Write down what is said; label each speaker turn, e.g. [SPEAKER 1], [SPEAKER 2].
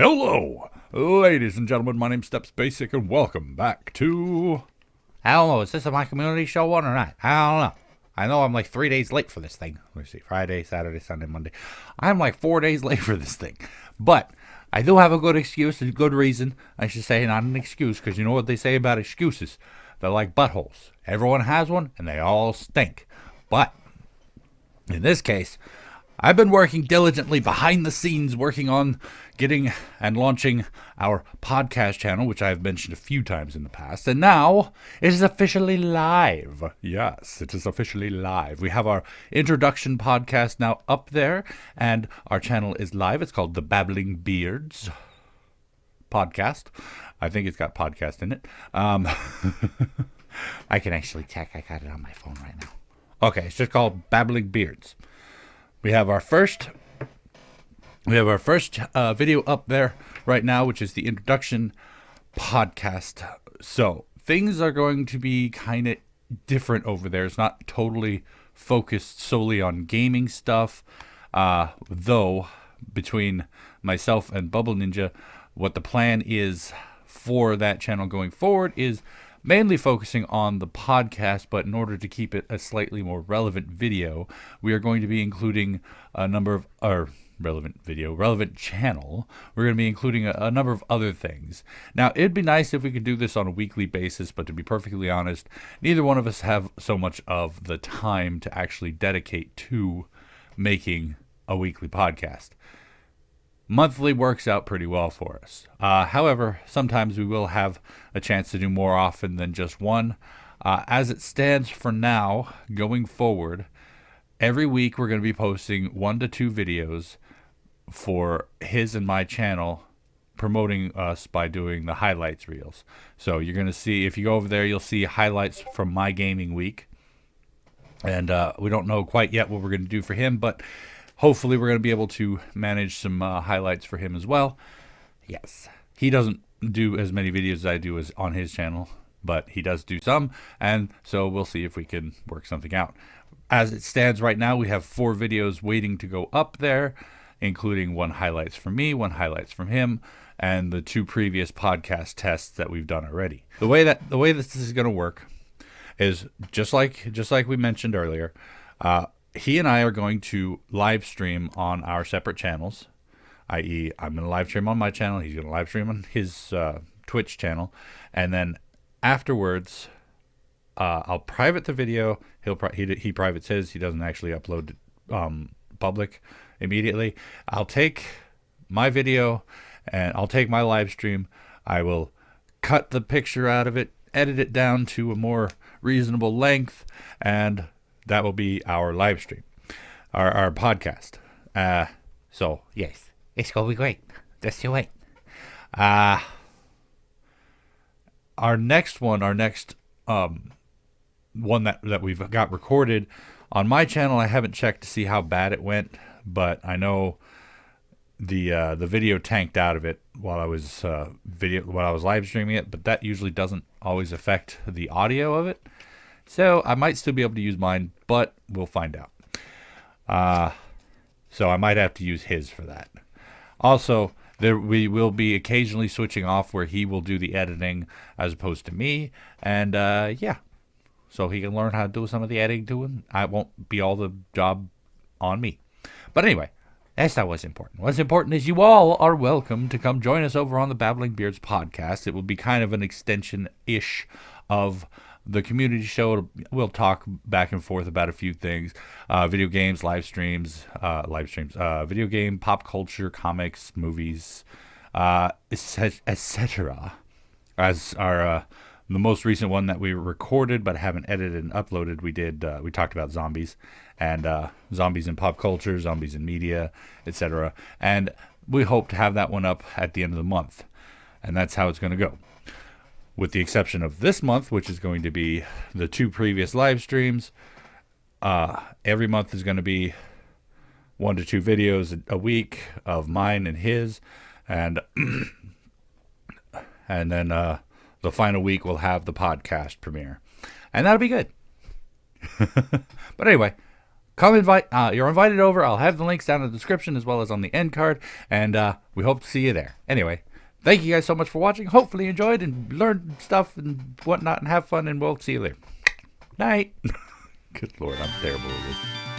[SPEAKER 1] Hello, ladies and gentlemen. My name's StepsBasic, and welcome back to...
[SPEAKER 2] I don't know. Is this a My Community Show one or not? I don't know. I know I'm like 3 days late for this thing. Let me see. Friday, Saturday, Sunday, Monday. I'm like 4 days late for this thing. But I do have a good excuse, a good reason. I should say not an excuse, because you know what they say about excuses. They're like buttholes. Everyone has one, and they all stink. But in this case, I've been working diligently behind the scenes, working on getting and launching our podcast channel, which I've mentioned a few times in the past. And now it is officially live. Yes, it is officially live. We have our introduction podcast now up there, and our channel is live. It's called the Babbling Beards podcast. I think it's got podcast in it. I can actually check. I got it on my phone right now. Okay, it's just called Babbling Beards. We have our first video up there right now, which is the introduction podcast. So things are going to be kind of different over there. It's not totally focused solely on gaming stuff, though between myself and bubbleninja, what the plan is for that channel going forward is mainly focusing on the podcast, but in order to keep it a slightly more relevant video, we are going to be including a number of relevant channel. We're going to be including a number of other things. Now, it'd be nice if we could do this on a weekly basis, but to be perfectly honest, neither one of us have so much of the time to actually dedicate to making a weekly podcast. Monthly works out pretty well for us. However, sometimes we will have a chance to do more often than just one. As it stands for now, going forward, every week we're going to be posting 1 to 2 videos for his and my channel, promoting us by doing the highlights reels. So you're going to see, if you go over there, you'll see highlights from my gaming week. And we don't know quite yet what we're going to do for him, but hopefully we're going to be able to manage some highlights for him as well. Yes, he doesn't do as many videos as I do as on his channel, but he does do some, and so we'll see if we can work something out. As it stands right now, we have 4 videos waiting to go up there, including 1 highlights from me, 1 highlights from him, and the 2 previous podcast tests that we've done already. The way this is going to work is just like we mentioned earlier. He and I are going to live stream on our separate channels, i.e. I'm going to live stream on my channel, he's going to live stream on his Twitch channel, and then afterwards I'll private the video. He privates his. He doesn't actually upload it public immediately. I'll take my video and I'll take my live stream. I will cut the picture out of it, edit it down to a more reasonable length, and that will be our live stream, our podcast. So, yes, it's going to be great. Just you wait. Our next one that we've got recorded on my channel, I haven't checked to see how bad it went, but I know the video tanked out of it while I was live streaming it, but that usually doesn't always affect the audio of it. So I might still be able to use mine, but we'll find out. So I might have to use his for that. Also, we will be occasionally switching off where he will do the editing as opposed to me. And yeah, so he can learn how to do some of the editing too. And I won't be all the job on me. But anyway, that's not what's important. What's important is you all are welcome to come join us over on the Babbling Beards podcast. It will be kind of an extension-ish of the community show. We'll talk back and forth about a few things: video games, live streams, video game, pop culture, comics, movies, etc. As our the most recent one that we recorded but haven't edited and uploaded, we talked about zombies and zombies in pop culture, zombies in media, etc. And we hope to have that one up at the end of the month, and that's how it's going to go. With the exception of this month, which is going to be the 2 previous live streams, every month is going to be 1 to 2 videos a week of mine and his, and then the final week we'll have the podcast premiere, and that'll be good. But anyway, come invite. You're invited over. I'll have the links down in the description as well as on the end card, and we hope to see you there. Anyway, thank you guys so much for watching. Hopefully you enjoyed and learned stuff and whatnot, and have fun, and we'll see you later. Night. Good Lord, I'm terrible at this.